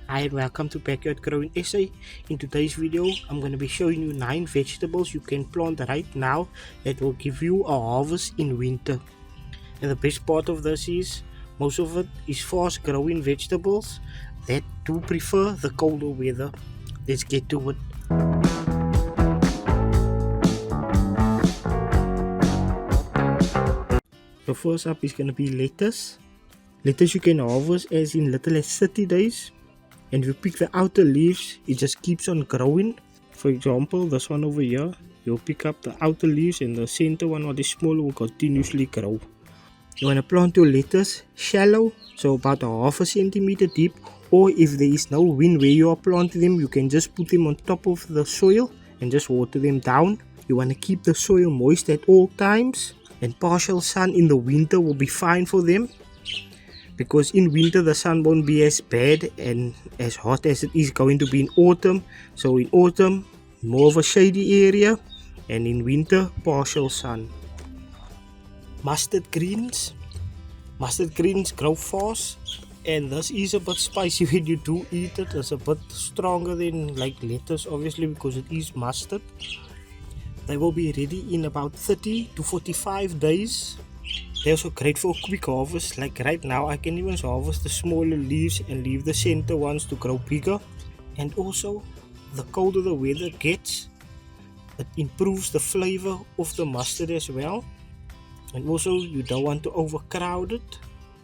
Hi and welcome to Backyard Growing Essay. In today's video, I'm going to be showing you 9 vegetables you can plant right now that will give you a harvest in winter. And the best part of this is, most of it is fast growing vegetables that do prefer the colder weather. Let's get to it. So first up is going to be lettuce. Lettuce you can harvest as in little as 30 days. And if you pick the outer leaves, it just keeps on growing. For example, this one over here, you'll pick up the outer leaves and the center one, what is small, will continuously grow. You want to plant your lettuce shallow, so about a half a centimeter deep, or if there is no wind where you are planting them, you can just put them on top of the soil and just water them down. You want to keep the soil moist at all times, and partial sun in the winter will be fine for them, because in winter the sun won't be as bad and as hot as it is going to be in autumn. So in autumn, more of a shady area, and in winter, partial sun. Mustard greens grow fast, and this is a bit spicy when you do eat it. It's a bit stronger than like lettuce, obviously, because it is mustard. They will be ready in about 30 to 45 days. They're also great for a quick harvest. Like right now, I can even harvest the smaller leaves and leave the center ones to grow bigger. And also, the colder the weather gets, it improves the flavor of the mustard as well. And also, you don't want to overcrowd it,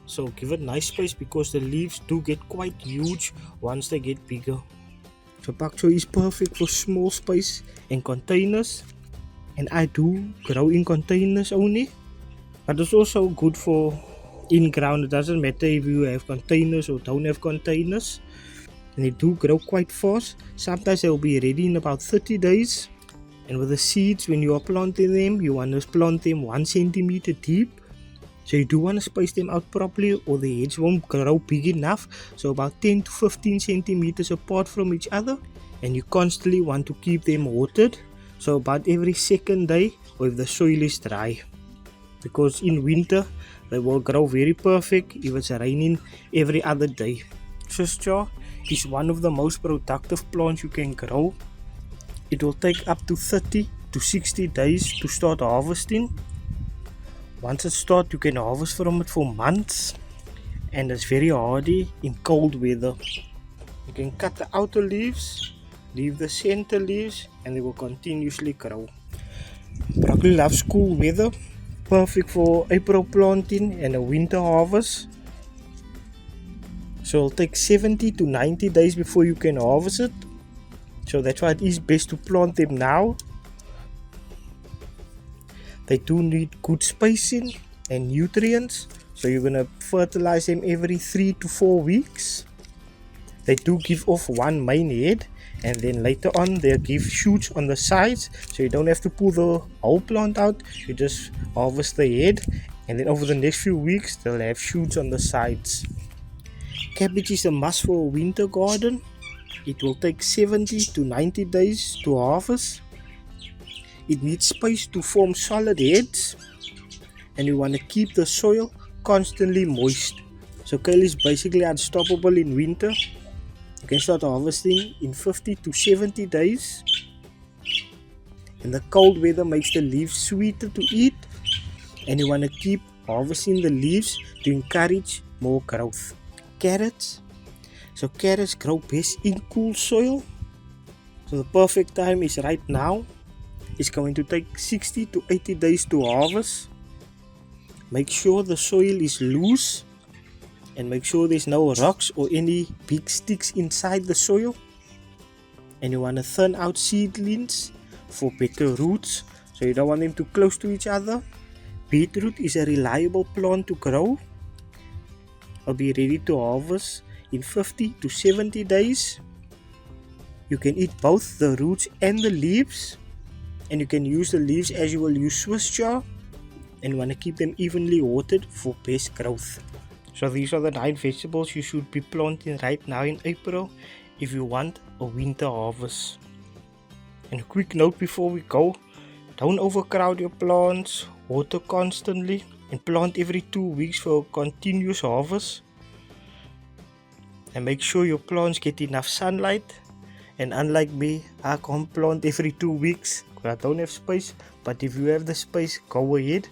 so give it nice space, because the leaves do get quite huge once they get bigger. So pak choi is perfect for small space and containers, and I do grow in containers only. But it's also good for in-ground. It doesn't matter if you have containers or don't have containers. And they do grow quite fast. Sometimes they'll be ready in about 30 days. And with the seeds, when you are planting them, you want to plant them 1 centimeter deep. So you do want to space them out properly, or the heads won't grow big enough. So about 10 to 15 centimeters apart from each other. And you constantly want to keep them watered. So about every second day, or if the soil is dry. Because in winter they will grow very perfect if it's raining every other day. Swiss chard is one of the most productive plants you can grow. It will take up to 30 to 60 days to start harvesting. Once it starts, you can harvest from it for months, and it's very hardy in cold weather. You can cut the outer leaves, leave the center leaves, and they will continuously grow. Broccoli loves cool weather. Perfect for April planting and a winter harvest. So it'll take 70 to 90 days before you can harvest it. So that's why it is best to plant them now. They do need good spacing and nutrients. So you're going to fertilize them every 3 to 4 weeks. They do give off one main head, and then later on they'll give shoots on the sides, so you don't have to pull the whole plant out. You just harvest the head, and then over the next few weeks they'll have shoots on the sides. Cabbage is a must for a winter garden. It will take 70 to 90 days to harvest. It needs space to form solid heads, and you want to keep the soil constantly moist. So kale is basically unstoppable in winter. You can start harvesting in 50 to 70 days. And the cold weather makes the leaves sweeter to eat. And you want to keep harvesting the leaves to encourage more growth. Carrots. So carrots grow best in cool soil. So the perfect time is right now. It's going to take 60 to 80 days to harvest. Make sure the soil is loose. And make sure there's no rocks or any big sticks inside the soil. And you want to thin out seedlings for better roots, so you don't want them too close to each other. Beetroot is a reliable plant to grow. It'll be ready to harvest in 50 to 70 days. You can eat both the roots and the leaves, and you can use the leaves as you will use Swiss chard, and you want to keep them evenly watered for best growth. So these are the 9 vegetables you should be planting right now in April if you want a winter harvest. And a quick note before we go, don't overcrowd your plants, water constantly, and plant every 2 weeks for a continuous harvest. and make sure your plants get enough sunlight. And unlike me, I can't plant every 2 weeks because I don't have space, but if you have the space, go ahead.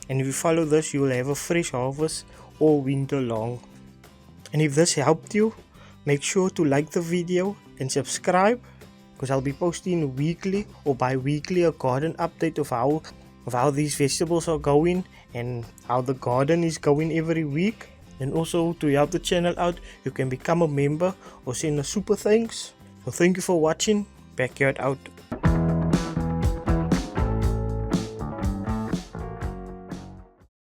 And if you follow this, you will have a fresh harvest all winter long. And if this helped you, make sure to like the video and subscribe, because I'll be posting weekly or bi-weekly a garden update of how these vegetables are going and how the garden is going every week. And also, to help the channel out, you can become a member or send a super thanks. So thank you for watching. Backyard out.